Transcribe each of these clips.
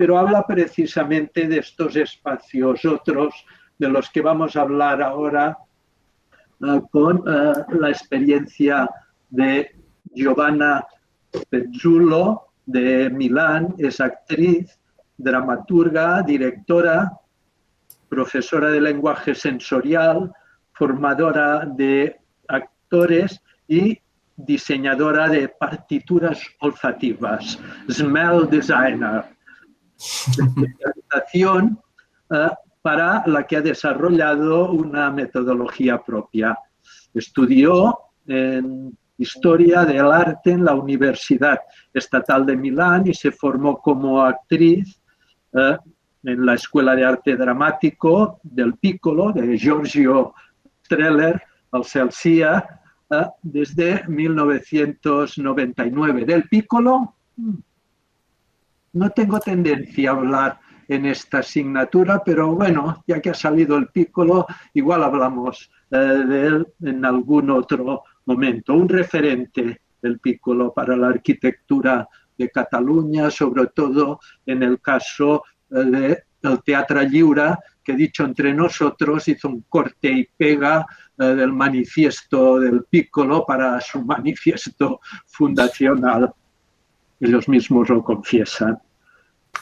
pero habla precisamente de estos espacios, otros de los que vamos a hablar ahora, con la experiencia de Giovanna Pezzulo de Milán. Es actriz, dramaturga, directora, profesora de lenguaje sensorial, formadora de actores y diseñadora de partituras olfativas, smell designer, especialización para la que ha desarrollado una metodología propia. Estudió en Historia del Arte en la Universidad Estatal de Milán y se formó como actriz en la Escuela de Arte Dramático del Piccolo, de Giorgio Strehler, al Celsia, desde 1999. Del Piccolo no tengo tendencia a hablar en esta asignatura, pero bueno, ya que ha salido el Piccolo, igual hablamos de él en algún otro momento. Un referente del Piccolo para la arquitectura de Cataluña, sobre todo en el caso del Teatro Lliure, que dicho entre nosotros hizo un corte y pega del manifiesto del Piccolo para su manifiesto fundacional. Ellos mismos lo confiesan.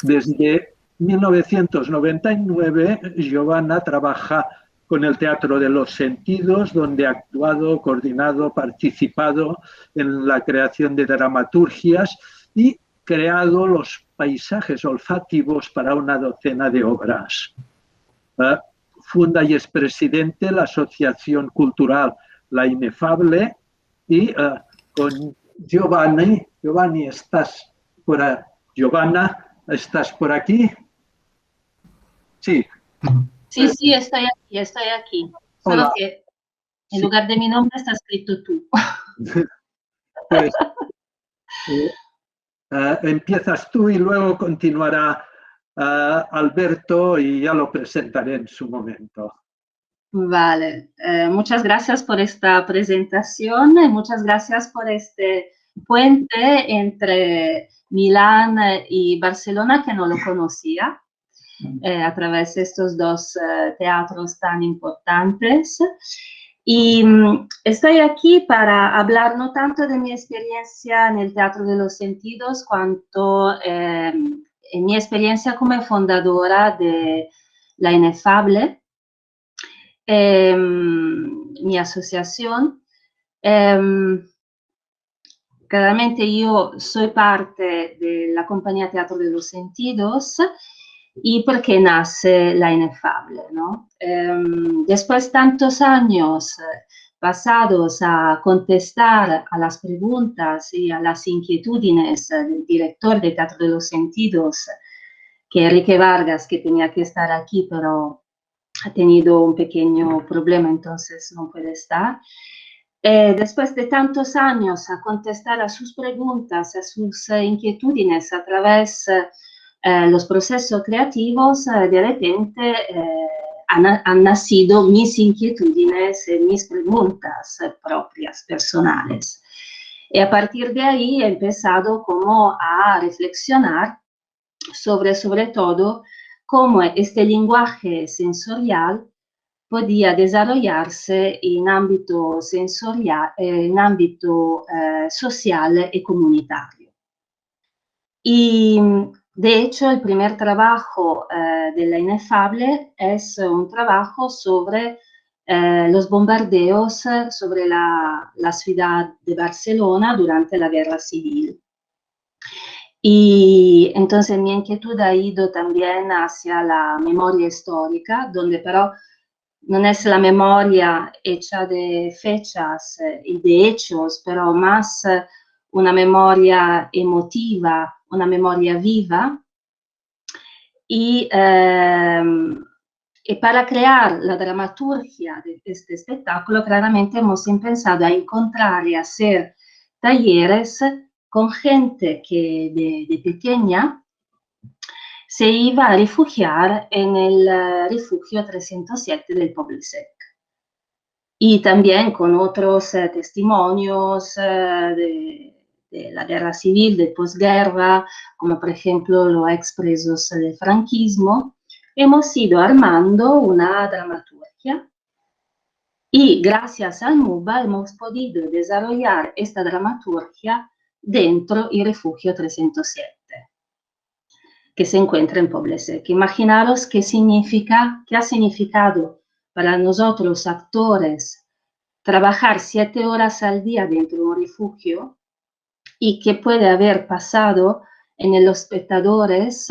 Desde 1999, Giovanna trabaja con el Teatro de los Sentidos, donde ha actuado, coordinado, participado en la creación de dramaturgias y creado los paisajes olfativos para una docena de obras. Funda y es presidente de la Asociación Cultural La Inefable y con Giovanni, ¿estás por ahí? Giovanna, ¿estás por aquí? Sí. Sí, sí, estoy aquí. Solo hola, que en lugar de mi nombre está escrito tú. Pues empiezas tú y luego continuará Alberto y ya lo presentaré en su momento. Vale, muchas gracias por esta presentación y muchas gracias por este puente entre Milán y Barcelona, que no lo conocía, a través de estos dos teatros tan importantes. Y estoy aquí para hablar no tanto de mi experiencia en el Teatro de los Sentidos, cuanto en mi experiencia como fundadora de La Inefable, mi asociación. Claramente yo soy parte de la compañía Teatro de los Sentidos y porque nace La Inefable, ¿no? Después de tantos años pasados a contestar a las preguntas y a las inquietudes del director de Teatro de los Sentidos, que Enrique Vargas, que tenía que estar aquí, pero ha tenido un pequeño problema, entonces no puede estar. Después de tantos años a contestar a sus preguntas, a sus inquietudes a través de los procesos creativos, de repente han nacido mis inquietudes, mis preguntas propias, personales. Y a partir de ahí he empezado como a reflexionar sobre todo cómo este lenguaje sensorial podía desarrollarse en ámbito sensorial, en ámbito social y comunitario. Y de hecho el primer trabajo de La Inefable es un trabajo sobre los bombardeos sobre la ciudad de Barcelona durante la Guerra Civil. Y entonces mi inquietud ha ido también hacia la memoria histórica, donde pero no es la memoria hecha de fechas y de hechos, pero más una memoria emotiva, una memoria viva. Y para crear la dramaturgia de este espectáculo, claramente hemos empezado a encontrar y hacer talleres con gente que de pequeña se iba a refugiar en el refugio 307 del Poble-sec. Y también con otros testimonios de la guerra civil, de posguerra, como por ejemplo los expresos del franquismo, hemos ido armando una dramaturgia y gracias al MUBA hemos podido desarrollar esta dramaturgia dentro el refugio 307, que se encuentra en Poblete. Imaginaros qué significa, qué ha significado para nosotros actores trabajar 7 horas al día dentro de un refugio y qué puede haber pasado en los espectadores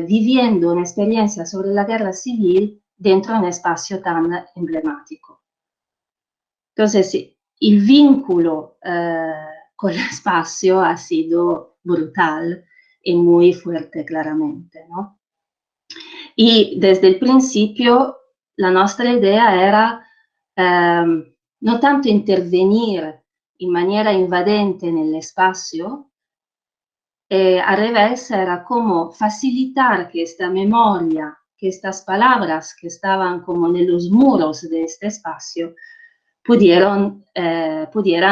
viviendo una experiencia sobre la guerra civil dentro de un espacio tan emblemático. Entonces, el vínculo con el espacio ha sido brutal y muy fuerte, claramente, ¿no? Y desde el principio la nuestra idea era no tanto intervenir in maniera invadente nell'espazio, al revés era como facilitar que esta memoria, que estas palabras que estaban como en los muros de este espacio pudieran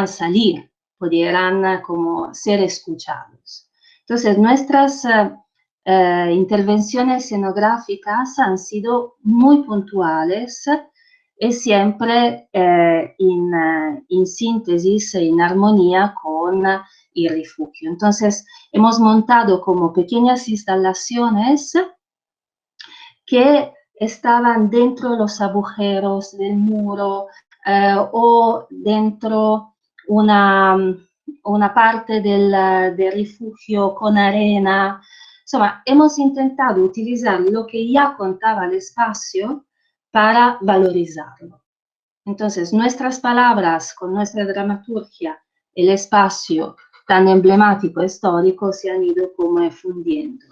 salir, pudieran como ser escuchados. Entonces nuestras intervenciones escenográficas han sido muy puntuales y siempre in síntesis, en armonía con el refugio. Entonces, hemos montado como pequeñas instalaciones que estaban dentro de los agujeros del muro o dentro una parte del refugio con arena. Insomma, hemos intentado utilizar lo que ya contaba el espacio para valorizarlo. Entonces, nuestras palabras con nuestra dramaturgia, el espacio tan emblemático histórico se han ido como fundiendo.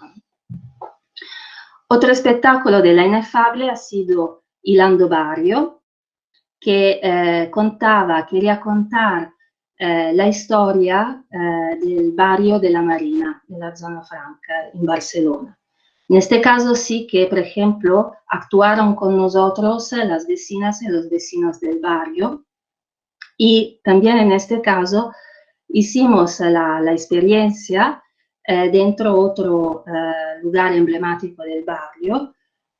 Otro espectáculo de la Inefable ha sido Hilando Barrio, que quería contar la historia del barrio de la Marina, de la Zona Franca, en Barcelona. En este caso sí que, por ejemplo, actuaron con nosotros las vecinas y los vecinos del barrio, y también en este caso hicimos la experiencia dentro otro lugar emblemático del barrio,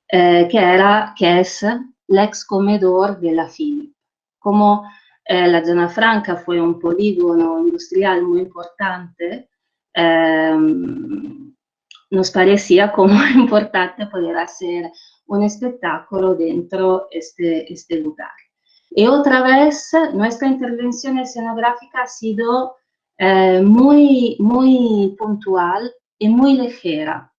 que es el ex comedor de la Philip. Como la Zona Franca fue un polígono industrial muy importante, nos parecía como importante poder hacer un espectáculo dentro de este lugar. Y otra vez, nuestra intervención escenográfica ha sido muy, muy puntual y muy ligera,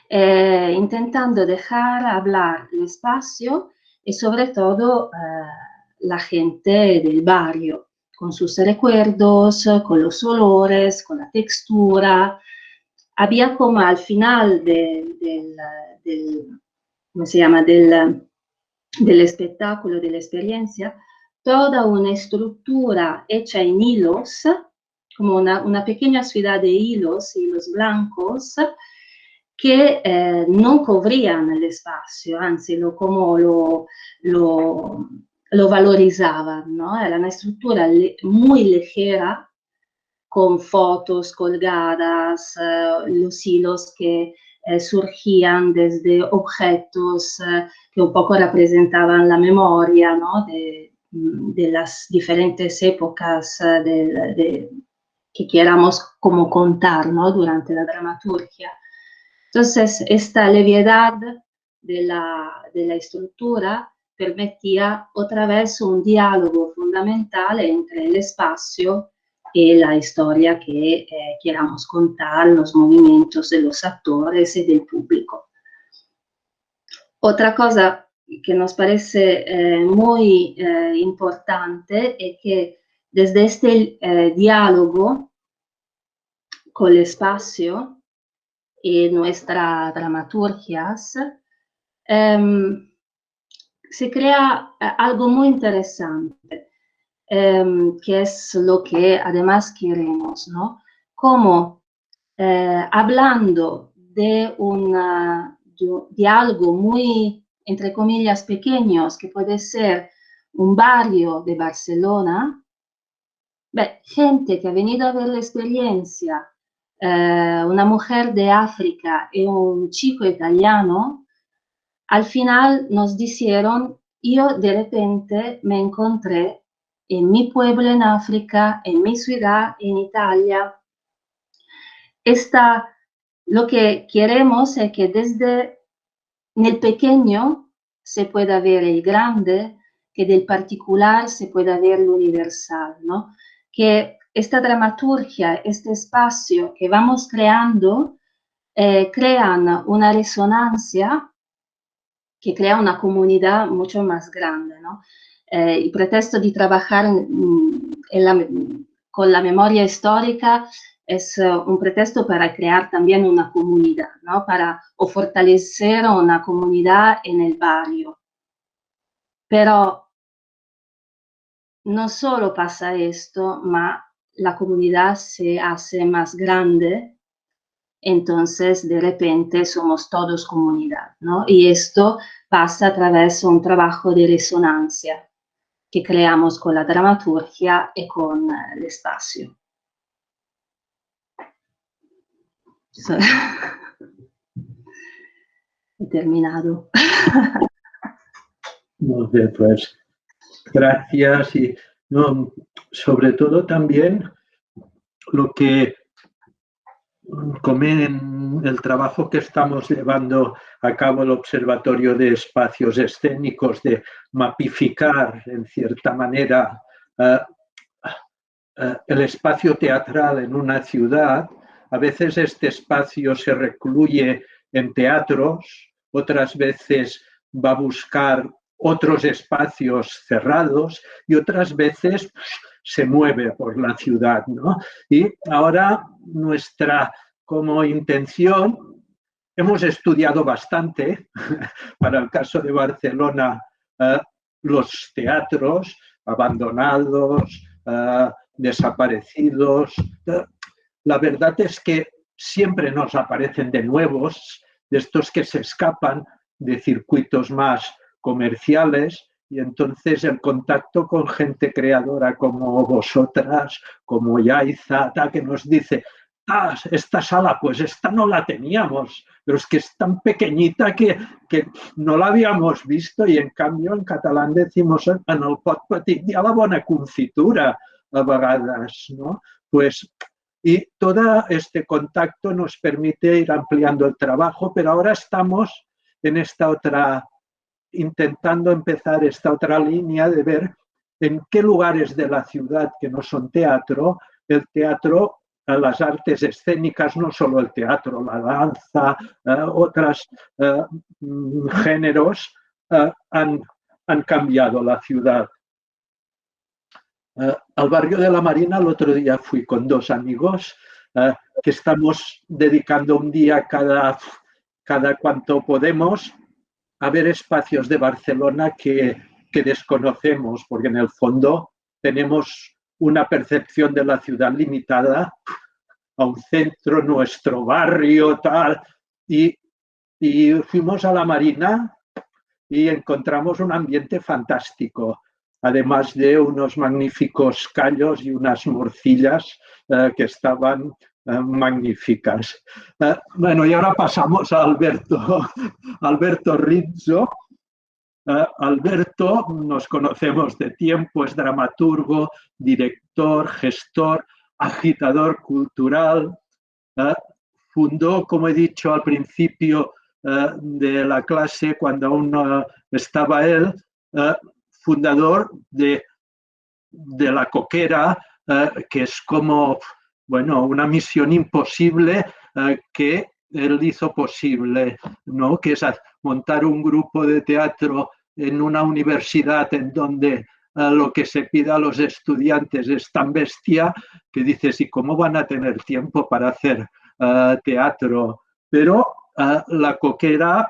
intentando dejar hablar el espacio y sobre todo la gente del barrio, con sus recuerdos, con los olores, con la textura. Había como al final ¿cómo se llama? Del espectáculo, de la experiencia, toda una estructura hecha en hilos, como una pequeña ciudad de hilos blancos, que non cubrían el espacio, anzi como lo valorizaban, ¿no? Era una estructura muy ligera, con fotos colgadas, los hilos que surgían desde objetos que un poco representaban la memoria, ¿no? de las diferentes épocas que queramos como contar, ¿no? Durante la dramaturgia. Entonces, esta levedad de la estructura permitía otra vez un diálogo fundamental entre el espacio y la historia que queramos contar, los movimientos de los actores y del público. Otra cosa que nos parece muy importante es que desde este diálogo con el espacio y nuestras dramaturgias, se crea algo muy interesante, que es lo que además queremos, ¿no? Como hablando de algo muy, entre comillas, pequeños, que puede ser un barrio de Barcelona, Gente que ha venido a ver la experiencia, una mujer de África y un chico italiano, al final nos dijeron, yo de repente me encontré en mi pueblo en África, en mi ciudad en Italia. Lo que queremos es que desde el pequeño se pueda ver el grande, que del particular se pueda ver lo universal, ¿no? Que esta dramaturgia, este espacio que vamos creando, crean una resonancia que crea una comunidad mucho más grande, ¿no? El pretexto de trabajar con la memoria histórica es un pretexto para crear también una comunidad, ¿no? O fortalecer una comunidad en el barrio. Pero no solo pasa esto, ma la comunidad se hace más grande, entonces de repente somos todos comunidad, ¿no? Y esto pasa a través de un trabajo de resonancia que creamos con la dramaturgia y con el espacio. He terminado. Muy bien, pues gracias. Y no, sobre todo también lo que en el trabajo que estamos llevando a cabo el Observatorio de Espacios Escénicos, de mapificar en cierta manera el espacio teatral en una ciudad. A veces este espacio se recluye en teatros, otras veces va a buscar otros espacios cerrados y otras veces se mueve por la ciudad, ¿no? Y ahora nuestra como intención, hemos estudiado bastante, para el caso de Barcelona, los teatros abandonados, desaparecidos. La verdad es que siempre nos aparecen de nuevos, de estos que se escapan de circuitos más comerciales, y entonces el contacto con gente creadora como vosotras, como Yaiza, que nos dice, esta sala, pues esta no la teníamos, pero es que es tan pequeñita que no la habíamos visto, y en cambio en catalán decimos en el pot petit hi ha la bona confitura a vegades, ¿no? Pues, y todo este contacto nos permite ir ampliando el trabajo, pero ahora estamos en esta otra, intentando empezar esta otra línea de ver en qué lugares de la ciudad que no son teatro, el teatro, las artes escénicas, no solo el teatro, la danza, otros géneros, han cambiado la ciudad. Al barrio de la Marina el otro día fui con dos amigos que estamos dedicando un día cada cuanto podemos a ver espacios de Barcelona que desconocemos, porque en el fondo tenemos una percepción de la ciudad limitada a un centro, nuestro barrio, tal, y fuimos a la Marina y encontramos un ambiente fantástico, además de unos magníficos callos y unas morcillas que estaban magníficas. Bueno, y ahora pasamos a Alberto Rizzo. Alberto, nos conocemos de tiempo, es dramaturgo, director, gestor, agitador cultural. Fundó, como he dicho al principio de la clase, cuando aún estaba él, fundador de la Coquera, que es como, bueno, una misión imposible que él hizo posible, ¿no? Que es montar un grupo de teatro en una universidad en donde lo que se pide a los estudiantes es tan bestia que dices, ¿y cómo van a tener tiempo para hacer teatro? Pero la Coquera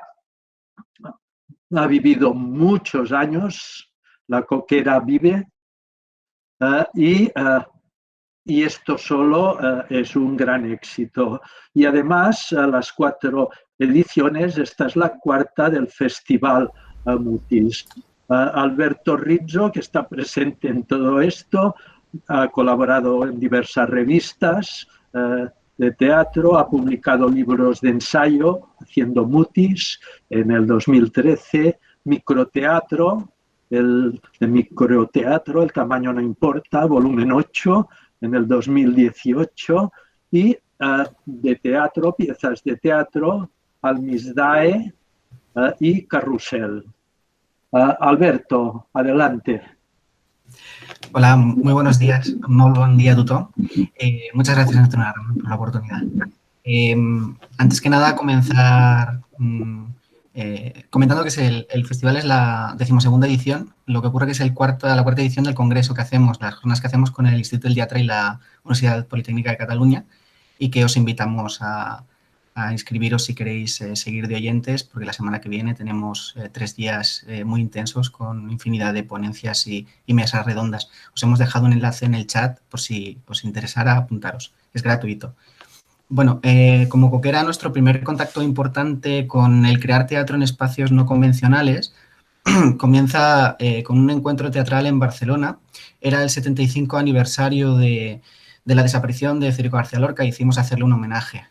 ha vivido muchos años, la Coquera vive, y esto solo es un gran éxito. Y además, las 4 ediciones, esta es la 4ª del Festival Mutis. Alberto Rizzo, que está presente en todo esto, ha colaborado en diversas revistas de teatro, ha publicado libros de ensayo, haciendo mutis en el 2013, microteatro, el tamaño no importa, volumen 8, en el 2018, y de teatro, piezas de teatro, Almisdae y Carrusel. Alberto, adelante. Hola, muy buenos días. Muy buen día a tothom. Muchas gracias, Antonio, por la oportunidad. Antes que nada, comenzar comentando que el festival es la 12ª edición. Lo que ocurre que es la cuarta edición del congreso que hacemos, las jornadas que hacemos con el Instituto del Teatre y la Universidad Politécnica de Cataluña, y que os invitamos a inscribiros si queréis seguir de oyentes, porque la semana que viene tenemos 3 días muy intensos con infinidad de ponencias y mesas redondas. Os hemos dejado un enlace en el chat por si os interesara apuntaros. Es gratuito. Bueno, como Coquera, nuestro primer contacto importante con el crear teatro en espacios no convencionales comienza con un encuentro teatral en Barcelona. Era el 75 aniversario de la desaparición de Federico García Lorca y hicimos hacerle un homenaje.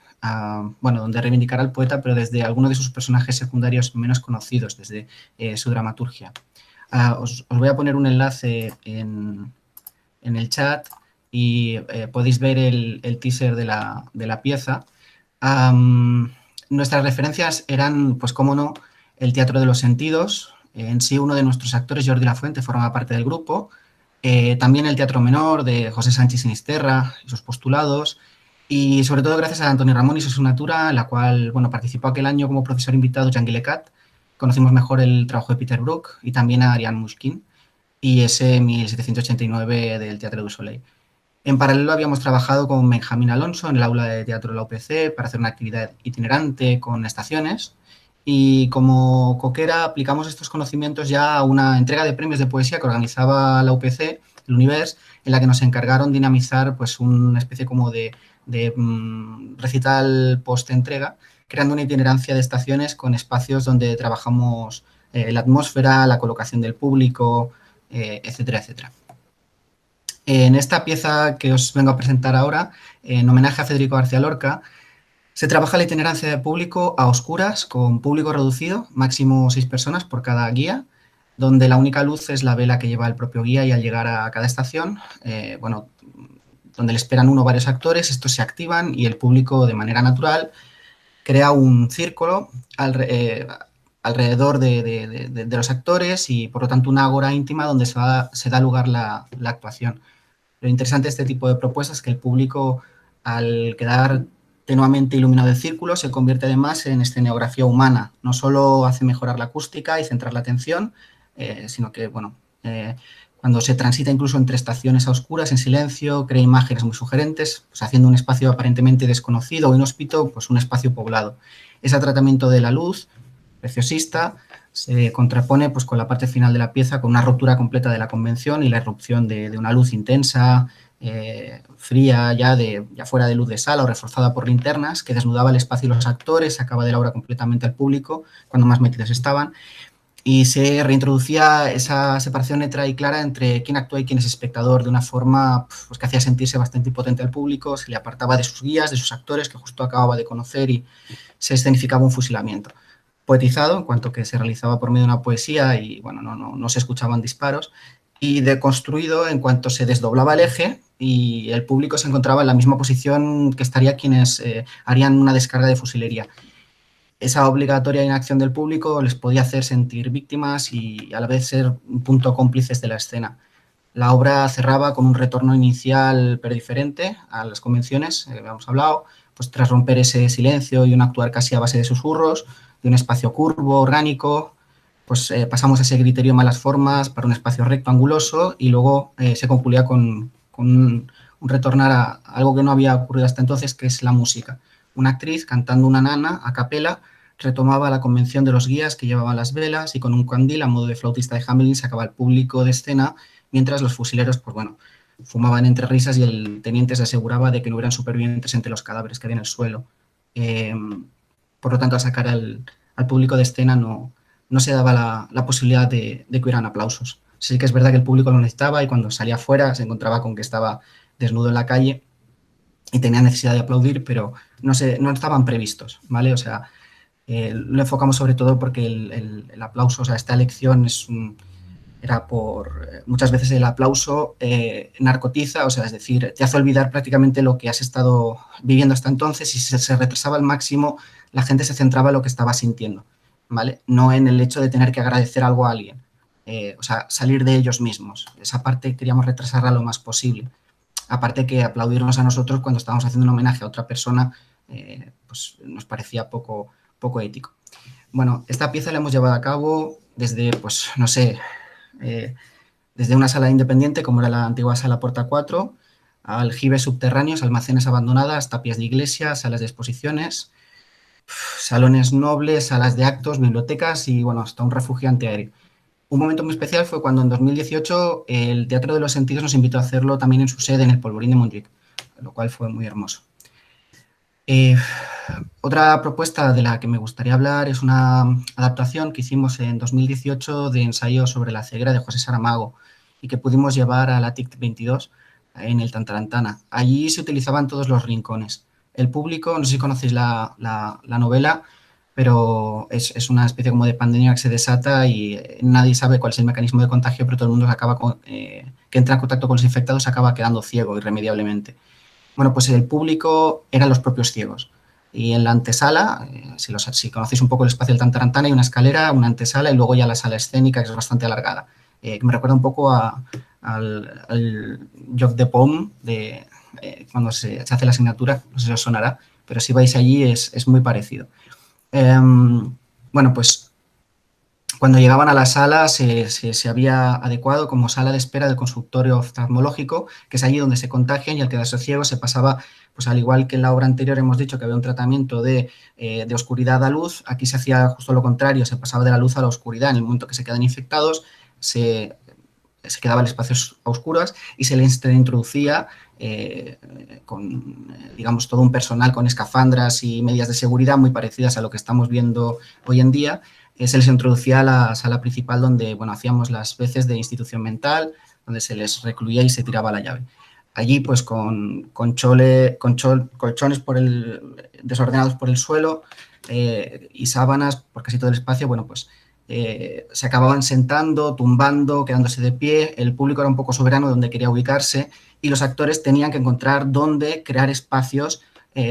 Donde reivindicar al poeta, pero desde alguno de sus personajes secundarios menos conocidos, desde su dramaturgia. Os voy a poner un enlace en el chat y podéis ver el teaser de la pieza. Nuestras referencias eran, pues cómo no, el Teatro de los Sentidos. En sí, uno de nuestros actores, Jordi Lafuente, forma parte del grupo. También el Teatro Menor de José Sánchez Sinisterra y sus postulados. Y sobre todo gracias a Antonio Ramón y su asignatura, en la cual participó aquel año como profesor invitado Jean Guilecat. Conocimos mejor el trabajo de Peter Brook y también a Ariane Mushkin y ese 1789 del Teatro du Soleil. En paralelo habíamos trabajado con Benjamín Alonso en el aula de teatro de la UPC para hacer una actividad itinerante con estaciones, y como Coquera aplicamos estos conocimientos ya a una entrega de premios de poesía que organizaba la UPC, el Univers, en la que nos encargaron dinamizar pues una especie como de recital post-entrega, creando una itinerancia de estaciones con espacios donde trabajamos la atmósfera, la colocación del público, etcétera, etcétera. En esta pieza que os vengo a presentar ahora, en homenaje a Federico García Lorca, se trabaja la itinerancia de público a oscuras, con público reducido, máximo 6 personas por cada guía, donde la única luz es la vela que lleva el propio guía, y al llegar a cada estación, donde le esperan uno o varios actores, estos se activan y el público, de manera natural, crea un círculo alrededor de los actores y, por lo tanto, una ágora íntima donde se da lugar la actuación. Lo interesante de este tipo de propuestas es que el público, al quedar tenuamente iluminado el círculo, se convierte además en escenografía humana. No solo hace mejorar la acústica y centrar la atención, sino que, cuando se transita incluso entre estaciones a oscuras, en silencio, crea imágenes muy sugerentes, pues haciendo un espacio aparentemente desconocido o inhóspito, pues un espacio poblado. Ese tratamiento de la luz, preciosista, se contrapone pues con la parte final de la pieza, con una ruptura completa de la convención y la irrupción de una luz intensa, fría, ya fuera de luz de sala o reforzada por linternas, que desnudaba el espacio y los actores, sacaba de la obra completamente al público cuando más metidos estaban, y se reintroducía esa separación neta y clara entre quién actúa y quién es espectador, de una forma pues, que hacía sentirse bastante impotente al público, se le apartaba de sus guías, de sus actores que justo acababa de conocer, y se escenificaba un fusilamiento. Poetizado, en cuanto que se realizaba por medio de una poesía y no se escuchaban disparos, y deconstruido en cuanto se desdoblaba el eje y el público se encontraba en la misma posición que estaría quienes harían una descarga de fusilería. Esa obligatoria inacción del público les podía hacer sentir víctimas y a la vez ser un punto cómplices de la escena. La obra cerraba con un retorno inicial pero diferente a las convenciones, habíamos hablado, pues tras romper ese silencio y un actuar casi a base de susurros, de un espacio curvo, orgánico, pues pasamos a ese griterío malas formas para un espacio recto, anguloso, y luego se concluía con un retornar a algo que no había ocurrido hasta entonces, que es la música. Una actriz cantando una nana a capela retomaba la convención de los guías que llevaban las velas y con un candil a modo de flautista de Hamelin sacaba al público de escena, mientras los fusileros, fumaban entre risas y el teniente se aseguraba de que no hubieran supervivientes entre los cadáveres que había en el suelo. Por lo tanto, al sacar al público de escena no se daba la posibilidad de que hubieran aplausos. Sí que es verdad que el público lo necesitaba y cuando salía afuera se encontraba con que estaba desnudo en la calle y tenía necesidad de aplaudir, pero no estaban previstos, ¿vale? O sea, lo enfocamos sobre todo porque el aplauso, o sea, esta elección era por, muchas veces el aplauso narcotiza, o sea, es decir, te hace olvidar prácticamente lo que has estado viviendo hasta entonces y si se retrasaba al máximo, la gente se centraba en lo que estaba sintiendo, ¿vale? No en el hecho de tener que agradecer algo a alguien, o sea, salir de ellos mismos. Esa parte queríamos retrasarla lo más posible. Aparte que aplaudirnos a nosotros cuando estábamos haciendo un homenaje a otra persona, pues nos parecía poco ético. Bueno, esta pieza la hemos llevado a cabo desde, pues, no sé, desde una sala independiente, como era la antigua sala Porta 4, aljibes subterráneos, almacenes abandonadas, tapias de iglesia, salas de exposiciones, salones nobles, salas de actos, bibliotecas y, bueno, hasta un refugio antiaéreo. Un momento muy especial fue cuando en 2018 el Teatro de los Sentidos nos invitó a hacerlo también en su sede en el Polvorín de Montjuic, lo cual fue muy hermoso. Otra propuesta de la que me gustaría hablar es una adaptación que hicimos en 2018 de ensayo sobre la ceguera de José Saramago y que pudimos llevar a la TIC 22 en el Tantarantana. Allí se utilizaban todos los rincones. El público, no sé si conocéis la novela, pero es una especie como de pandemia que se desata y nadie sabe cuál es el mecanismo de contagio, pero todo el mundo que entra en contacto con los infectados acaba quedando ciego irremediablemente. Bueno, pues el público eran los propios ciegos. Y en la antesala, si conocéis un poco el espacio del Tantarantana, hay una escalera, una antesala y luego ya la sala escénica, que es bastante alargada. Que me recuerda un poco al Joc de Pom, de cuando se hace la asignatura, no sé si os sonará, pero si vais allí es muy parecido. Bueno, pues cuando llegaban a la sala se había adecuado como sala de espera del consultorio oftalmológico, que es allí donde se contagian y al quedarse ciego se pasaba, pues al igual que en la obra anterior hemos dicho que había un tratamiento de oscuridad a luz, aquí se hacía justo lo contrario, se pasaba de la luz a la oscuridad. En el momento que se quedan infectados se quedaba el espacio a oscuras y se les introducía con, digamos, todo un personal con escafandras y medidas de seguridad muy parecidas a lo que estamos viendo hoy en día. Se les introducía a la sala principal donde, bueno, hacíamos las veces de institución mental, donde se les recluía y se tiraba la llave. Allí, pues, con colchones desordenados por el suelo y sábanas por casi todo el espacio, bueno, pues se acababan sentando, tumbando, quedándose de pie. El público era un poco soberano de donde quería ubicarse y los actores tenían que encontrar dónde crear espacios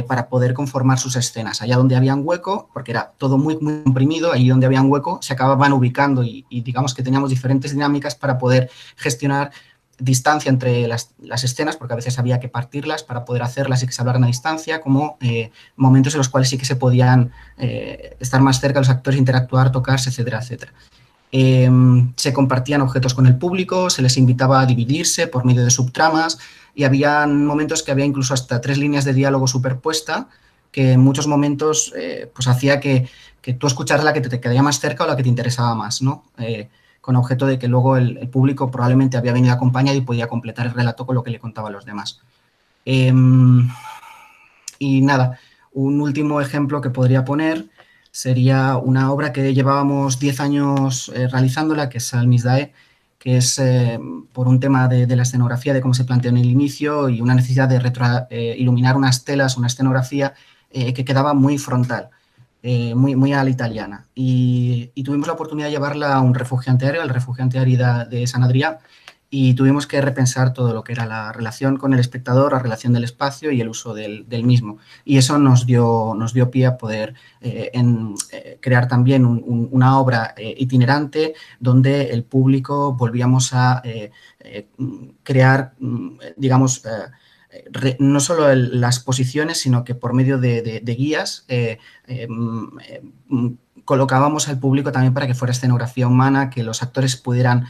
para poder conformar sus escenas. Allá donde había un hueco, porque era todo muy, muy comprimido, allí donde había un hueco se acababan ubicando y digamos que teníamos diferentes dinámicas para poder gestionar distancia entre las escenas, porque a veces había que partirlas para poder hacerlas y que se hablaran a distancia, como momentos en los cuales sí que se podían estar más cerca los actores, interactuar, tocarse, etcétera, etcétera. Se compartían objetos con el público, se les invitaba a dividirse por medio de subtramas y había momentos que había incluso hasta 3 líneas de diálogo superpuesta que en muchos momentos pues hacía que tú escucharas la que te quedaría más cerca o la que te interesaba más, ¿no? Con objeto de que luego el público probablemente había venido acompañado y podía completar el relato con lo que le contaba a los demás. Y nada, un último ejemplo que podría poner sería una obra que llevábamos 10 años realizándola, que es Almisdae, que es por un tema de la escenografía, de cómo se planteó en el inicio y una necesidad de iluminar unas telas, una escenografía que quedaba muy frontal. Muy a la italiana. Y tuvimos la oportunidad de llevarla a un refugio antiaéreo, al refugio antiaéreo de San Adrià, y tuvimos que repensar todo lo que era la relación con el espectador, la relación del espacio y el uso del mismo. Y eso nos dio pie a poder crear también una obra itinerante donde el público volvíamos a crear, digamos, no solo las posiciones, sino que por medio de guías colocábamos al público también para que fuera escenografía humana, que los actores pudieran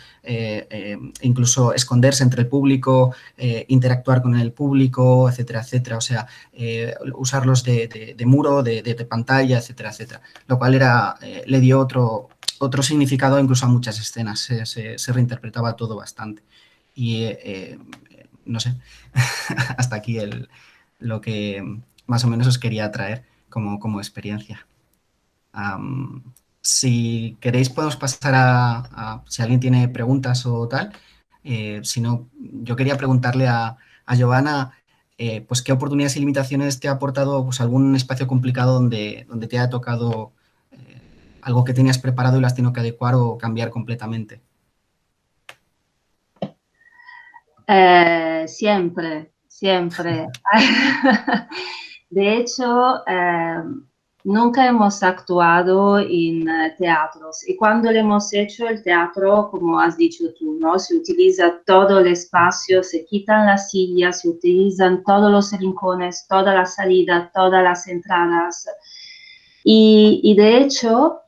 incluso esconderse entre el público, interactuar con el público, etcétera, etcétera. O sea, usarlos de muro, de pantalla, etcétera, etcétera. Lo cual le dio otro significado incluso a muchas escenas. Se reinterpretaba todo bastante. Y no sé, hasta aquí lo que más o menos os quería traer como experiencia. Si queréis podemos pasar a si alguien tiene preguntas o tal. Si no, yo quería preguntarle a Giovanna, pues qué oportunidades y limitaciones te ha aportado pues, algún espacio complicado donde te haya tocado algo que tenías preparado y lo has tenido que adecuar o cambiar completamente. Siempre, siempre. De hecho, nunca hemos actuado en teatros y cuando lo hemos hecho el teatro, como has dicho tú, ¿no? Se utiliza todo el espacio, se quitan las sillas, se utilizan todos los rincones, toda la salida, todas las entradas y de hecho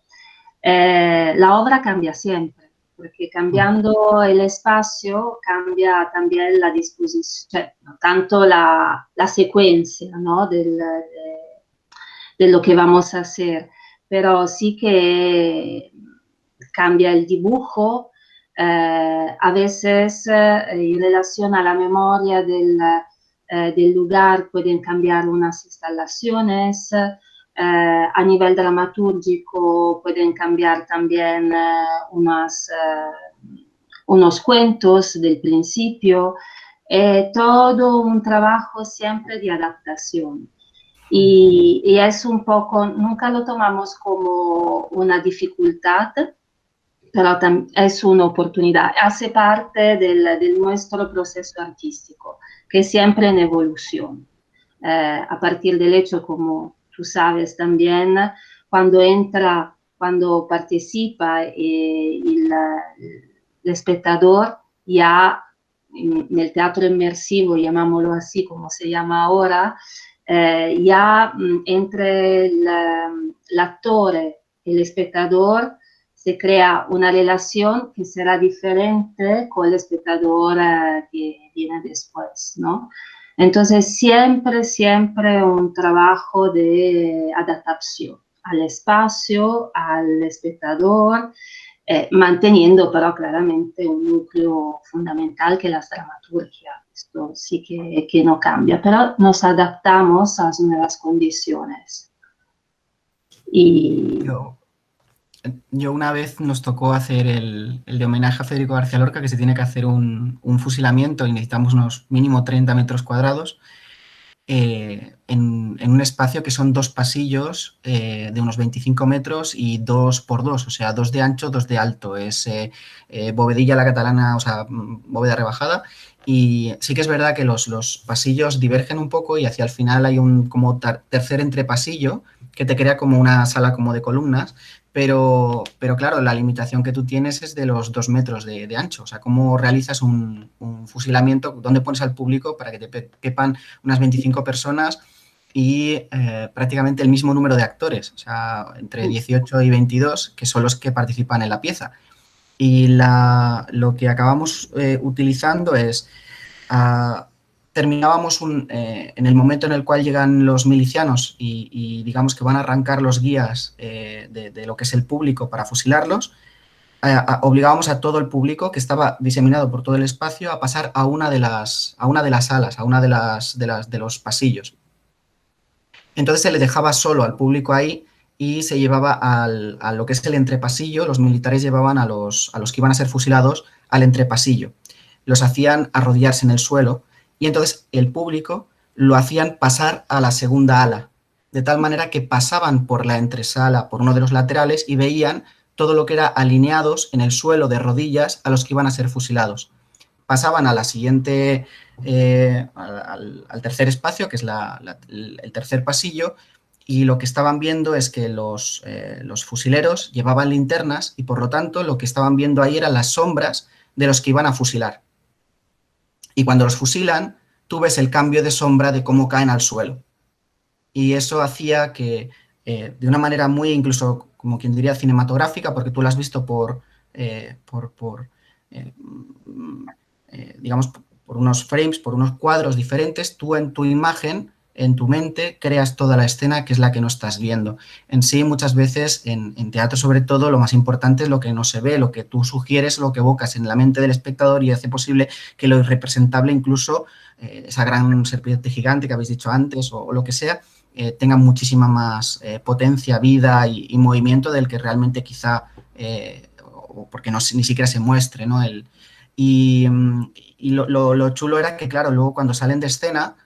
la obra cambia siempre, porque cambiando el espacio cambia también la disposición, no tanto la secuencia, ¿no? de lo que vamos a hacer, pero sí que cambia el dibujo, a veces en relación a la memoria del lugar pueden cambiar unas instalaciones, a nivel dramatúrgico pueden cambiar también unos cuentos del principio, todo un trabajo siempre de adaptación. Y es un poco, nunca lo tomamos como una dificultad, pero es una oportunidad, hace parte del nuestro proceso artístico, que es siempre en evolución. A partir del hecho, como tú sabes también, cuando participa el espectador, ya en el teatro inmersivo, llamámoslo así como se llama ahora, ya entre el actor y el espectador se crea una relación que será diferente con el espectador que viene después, ¿no? Entonces, siempre un trabajo de adaptación al espacio, al espectador, manteniendo pero claramente un núcleo fundamental que es la dramaturgia. Esto sí que no cambia, pero nos adaptamos a las nuevas condiciones. Y... Yo una vez nos tocó hacer el de homenaje a Federico García Lorca, que se tiene que hacer un fusilamiento y necesitamos unos mínimo 30 metros cuadrados en un espacio que son 2 pasillos de unos 25 metros y 2 por 2, o sea, 2 de ancho, 2 de alto. Es bovedilla a la catalana, o sea, bóveda rebajada. Y sí que es verdad que los pasillos divergen un poco y hacia el final hay un como tercer entrepasillo que te crea como una sala como de columnas, pero claro, la limitación que tú tienes es de los 2 metros de ancho. O sea, ¿cómo realizas un fusilamiento? ¿Dónde pones al público para que te quepan unas 25 personas y prácticamente el mismo número de actores? O sea, entre 18 y 22, que son los que participan en la pieza. Y lo que acabamos utilizando es... terminábamos en el momento en el cual llegan los milicianos y digamos que van a arrancar los guías de lo que es el público para fusilarlos, obligábamos a todo el público que estaba diseminado por todo el espacio a pasar a una de las salas, a una de los pasillos. Entonces se le dejaba solo al público ahí y se llevaba a lo que es el entrepasillo. Los militares llevaban a los que iban a ser fusilados al entrepasillo. Los hacían arrodillarse en el suelo y entonces el público lo hacían pasar a la segunda ala, de tal manera que pasaban por la entresala, por uno de los laterales y veían todo lo que era alineados en el suelo de rodillas a los que iban a ser fusilados. Pasaban a la siguiente, al tercer espacio, que es el tercer pasillo, y lo que estaban viendo es que los fusileros llevaban linternas y por lo tanto lo que estaban viendo ahí eran las sombras de los que iban a fusilar. Y cuando los fusilan, tú ves el cambio de sombra de cómo caen al suelo. Y eso hacía que, de una manera muy, incluso, como quien diría, cinematográfica, porque tú lo has visto digamos, por unos frames, por unos cuadros diferentes, tú en tu imagen, en tu mente, creas toda la escena que es la que no estás viendo. En sí, muchas veces, en teatro sobre todo, lo más importante es lo que no se ve, lo que tú sugieres, lo que evocas en la mente del espectador y hace posible que lo irrepresentable, incluso esa gran serpiente gigante que habéis dicho antes o lo que sea, tenga muchísima más potencia, vida y movimiento del que realmente quizá, o porque no, ni siquiera se muestre, ¿no? Y lo chulo era que, claro, luego cuando salen de escena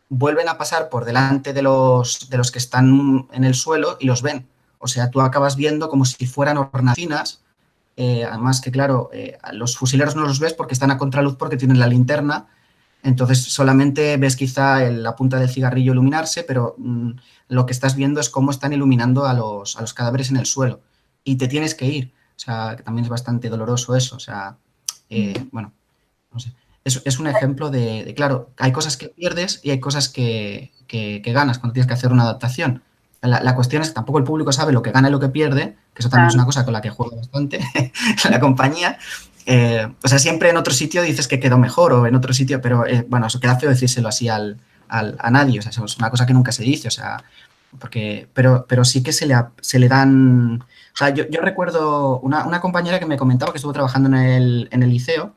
vuelven a pasar por delante de los que están en el suelo y los ven. O sea, tú acabas viendo como si fueran hornacinas. Además que, claro, los fusileros no los ves porque están a contraluz porque tienen la linterna, entonces solamente ves quizá la punta del cigarrillo iluminarse, pero lo que estás viendo es cómo están iluminando a los cadáveres en el suelo y te tienes que ir. O sea, que también es bastante doloroso eso. O sea, bueno, no sé. Es un ejemplo de, claro, hay cosas que pierdes y hay cosas que ganas cuando tienes que hacer una adaptación. La cuestión es que tampoco el público sabe lo que gana y lo que pierde, que eso también es una cosa con la que juego bastante la compañía. O sea, siempre en otro sitio dices que quedó mejor o en otro sitio, pero bueno, eso queda feo decírselo así a nadie. O sea, eso es una cosa que nunca se dice. O sea, pero sí que se le dan... O sea, yo recuerdo una compañera que me comentaba que estuvo trabajando en el liceo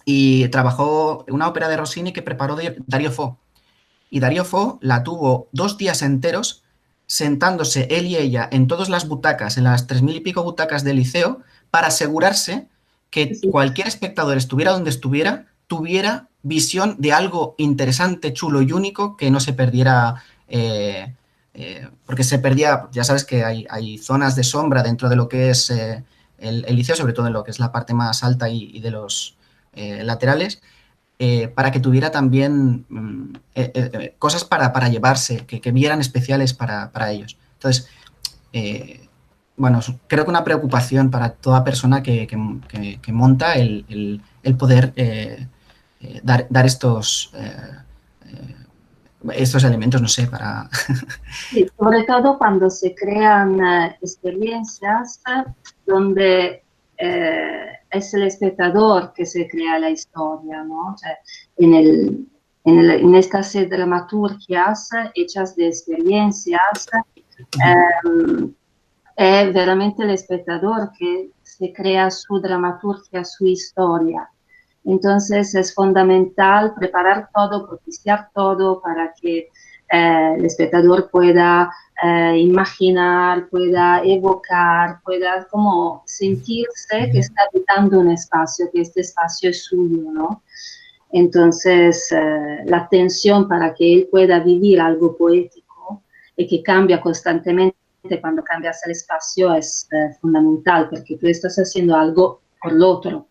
y trabajó una ópera de Rossini que preparó Dario Fo. Y Dario Fo la tuvo 2 días enteros sentándose él y ella en todas las butacas, en las 3000 y pico butacas del liceo, para asegurarse que cualquier espectador estuviera donde estuviera, tuviera visión de algo interesante, chulo y único que no se perdiera, porque se perdía, ya sabes que hay zonas de sombra dentro de lo que es el liceo, sobre todo en lo que es la parte más alta y de los laterales, para que tuviera también cosas para llevarse, que vieran especiales para ellos. Entonces, bueno, creo que una preocupación para toda persona que monta el poder dar estos elementos, no sé, para... Sí, sobre todo cuando se crean experiencias donde es el espectador que se crea la historia, ¿no? O sea, en estas dramaturgias hechas de experiencias, es veramente el espectador que se crea su dramaturgia, su historia. Entonces es fundamental preparar todo, propiciar todo para que el espectador pueda imaginar, pueda evocar, pueda como sentirse que está habitando un espacio, que este espacio es suyo, ¿no? Entonces la atención para que él pueda vivir algo poético y que cambia constantemente cuando cambias el espacio es fundamental, porque tú estás haciendo algo por el otro,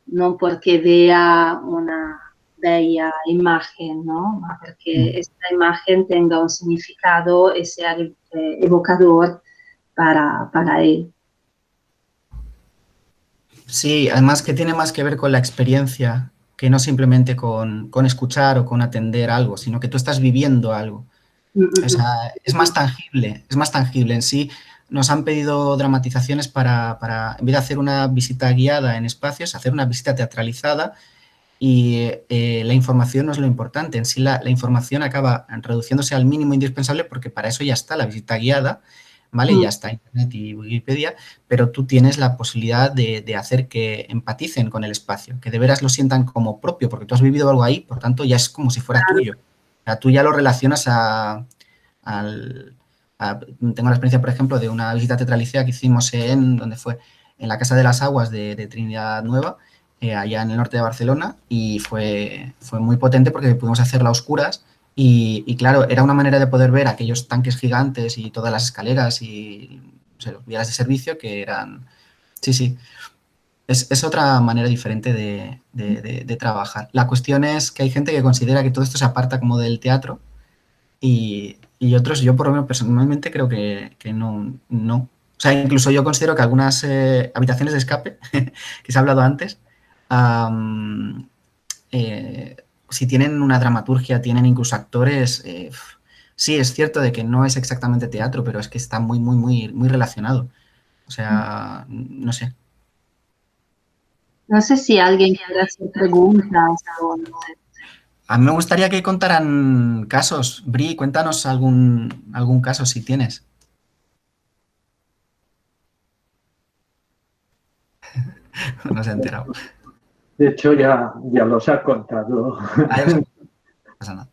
no porque vea una bella imagen, ¿no? Porque esta imagen tenga un significado y sea evocador para él. Sí, además que tiene más que ver con la experiencia que no simplemente con escuchar o con atender algo, sino que tú estás viviendo algo. O sea, es más tangible en sí. Nos han pedido dramatizaciones para en vez de hacer una visita guiada en espacios, hacer una visita teatralizada y la información no es lo importante. En sí la información acaba reduciéndose al mínimo indispensable porque para eso ya está la visita guiada, ¿vale? Ya está Internet y Wikipedia, pero tú tienes la posibilidad de hacer que empaticen con el espacio, que de veras lo sientan como propio, porque tú has vivido algo ahí, por tanto ya es como si fuera tuyo. O sea, tú ya lo relacionas tengo la experiencia, por ejemplo, de una visita teatralizada que hicimos ¿dónde fue? En la Casa de las Aguas de Trinidad Nueva, allá en el norte de Barcelona, y fue muy potente porque pudimos hacerla a oscuras y claro, era una manera de poder ver aquellos tanques gigantes y todas las escaleras y los vías de servicio que eran... Sí. Es otra manera diferente de trabajar. La cuestión es que hay gente que considera que todo esto se aparta como del teatro y otros, yo por lo menos personalmente creo que no. O sea, incluso yo considero que algunas habitaciones de escape, que se ha hablado antes, si tienen una dramaturgia, tienen incluso actores, sí, es cierto de que no es exactamente teatro, pero es que está muy, muy, muy, muy relacionado. O sea, no sé. No sé si alguien quiere hacer preguntas o no sé. A mí me gustaría que contaran casos. Bri, cuéntanos algún caso si tienes. No se ha enterado. De hecho, ya los ha contado. No pasa nada.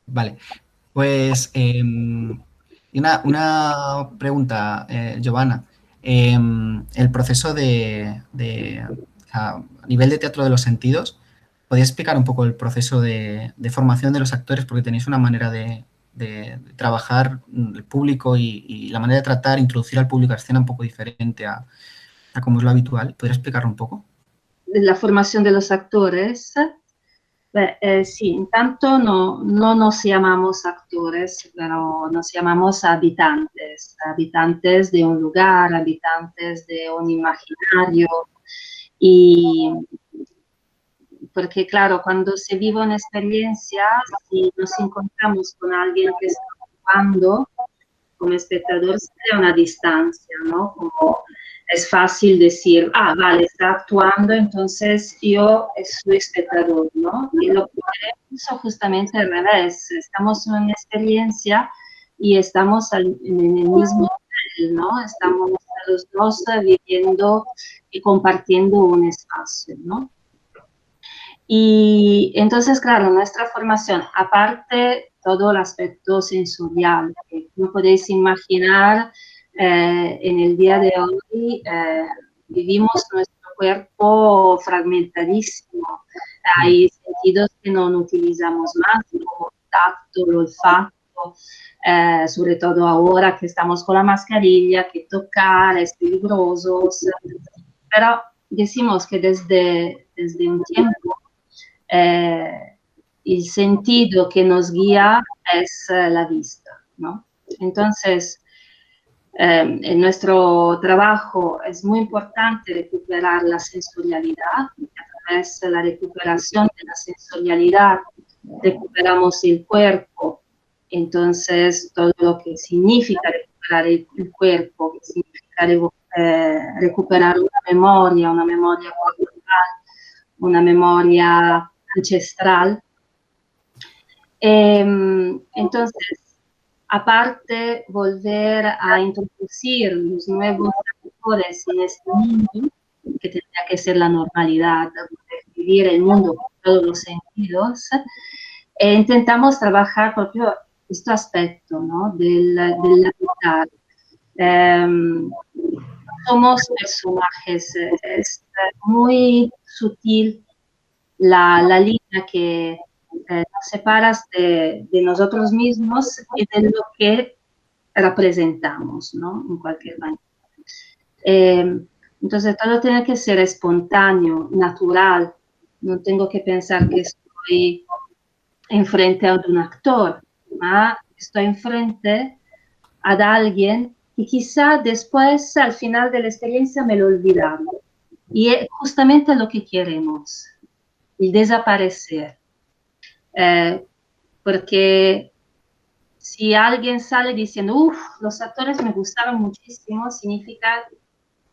Vale, pues una pregunta, Giovanna. El proceso a nivel de teatro de los sentidos, ¿podrías explicar un poco el proceso de formación de los actores? Porque tenéis una manera de trabajar el público y la manera de tratar, introducir al público a escena un poco diferente a como es lo habitual. ¿Podrías explicarlo un poco? La formación de los actores. Sí, intanto no nos llamamos actores, pero nos llamamos habitantes, habitantes de un lugar, habitantes de un imaginario. Y porque claro, cuando se vive una experiencia, si nos encontramos con alguien que está actuando, como espectador se crea una distancia, ¿no? Como es fácil decir, ah, vale, está actuando, entonces yo soy espectador, ¿no? Y lo que queremos justamente al revés, estamos en una experiencia y estamos en el mismo nivel, ¿no? Estamos los dos viviendo y compartiendo un espacio, ¿no? Y entonces, claro, nuestra formación, aparte todo el aspecto sensorial, que no podéis imaginar, en el día de hoy vivimos nuestro cuerpo fragmentadísimo. Hay sentidos que no utilizamos más, como el tacto, el olfato, sobre todo ahora que estamos con la mascarilla, que tocar es peligroso, pero decimos que desde un tiempo el sentido que nos guía es la vista, ¿no? Entonces, en nuestro trabajo es muy importante recuperar la sensorialidad. A través de la recuperación de la sensorialidad recuperamos el cuerpo. Entonces, todo lo que significa recuperar el cuerpo, que significa recuperar una memoria corporal, una memoria ancestral. Entonces, aparte, volver a introducir los nuevos actores en este mundo, que tendría que ser la normalidad, vivir el mundo con todos los sentidos, intentamos trabajar proprio este aspecto, ¿no? del habitar. Somos personajes, es muy sutil la línea que nos separas de nosotros mismos y de lo que representamos, ¿no? En cualquier manera. Entonces, todo tiene que ser espontáneo, natural. No tengo que pensar que estoy enfrente a un actor, ¿no? Estoy enfrente a alguien que quizá después, al final de la experiencia, me lo olvidaron. Y es justamente lo que queremos, el desaparecer. Porque si alguien sale diciendo, uff, los actores me gustaron muchísimo, significa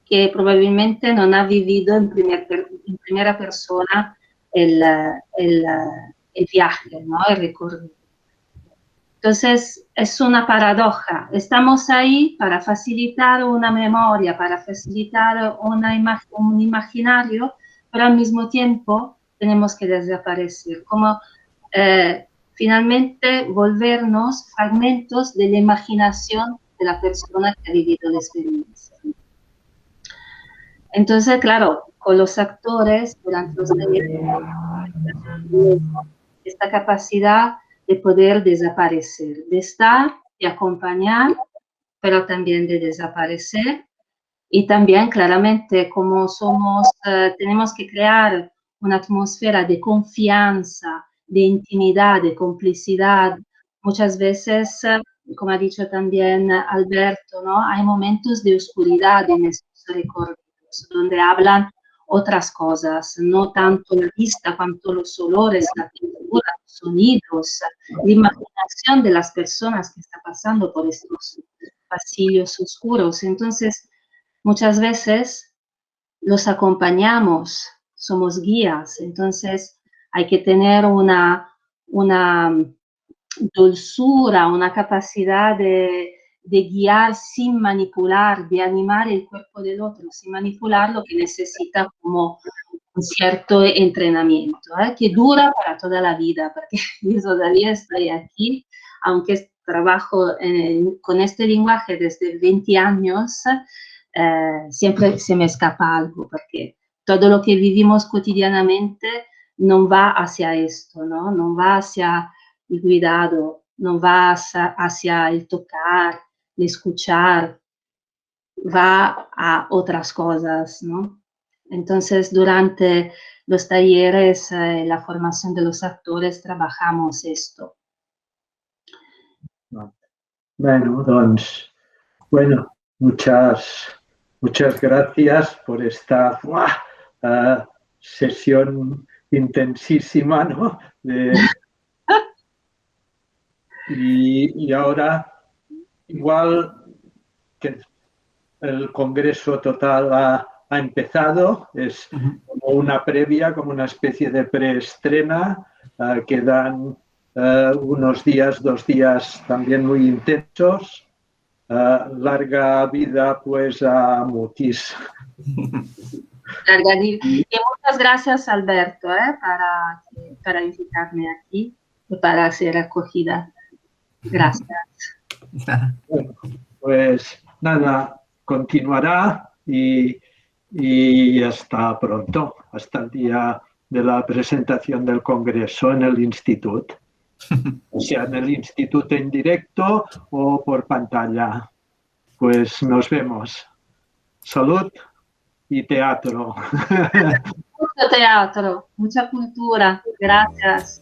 que probablemente no ha vivido en primera persona el viaje, ¿no? El recorrido. Entonces, es una paradoja. Estamos ahí para facilitar una memoria, para facilitar un imaginario, pero al mismo tiempo tenemos que desaparecer. Como finalmente volvernos fragmentos de la imaginación de la persona que ha vivido la experiencia. Entonces, claro, con los actores, durante los talleres, esta capacidad de poder desaparecer, de estar, de acompañar, pero también de desaparecer. Y también, claramente, como somos, tenemos que crear una atmósfera de confianza, de intimidad, de complicidad. Muchas veces, como ha dicho también Alberto, ¿no? Hay momentos de oscuridad en estos recorridos, donde hablan otras cosas, no tanto la vista, cuanto los olores, la textura, los sonidos, la imaginación de las personas que están pasando por estos pasillos oscuros. Entonces, muchas veces los acompañamos, somos guías, entonces hay que tener una dulzura, una capacidad de guiar sin manipular, de animar el cuerpo del otro, sin manipular lo que necesita como un cierto entrenamiento, que dura para toda la vida, porque yo todavía estoy aquí, aunque trabajo con este lenguaje desde 20 años, siempre se me escapa algo, porque todo lo que vivimos cotidianamente no va hacia esto, ¿no? No va hacia el cuidado, no va hacia el tocar, el escuchar, va a otras cosas, ¿no? Entonces, durante los talleres, la formación de los actores, trabajamos esto. Bueno, doncs, bueno, muchas gracias por esta sesión intensísima, ¿no? Y ahora, igual que el Congreso Total ha empezado, es como una previa, como una especie de preestrena, quedan unos días, 2 días también muy intensos. Larga vida pues a Mutis. Larga vida. Y muchas gracias, Alberto, para invitarme aquí y para ser acogida. Gracias. Bueno, pues nada, continuará y hasta pronto, hasta el día de la presentación del Congreso en el Instituto. O sea, en el instituto en directo o por pantalla. Pues nos vemos. Salud y teatro. Mucho teatro, mucha cultura. Gracias.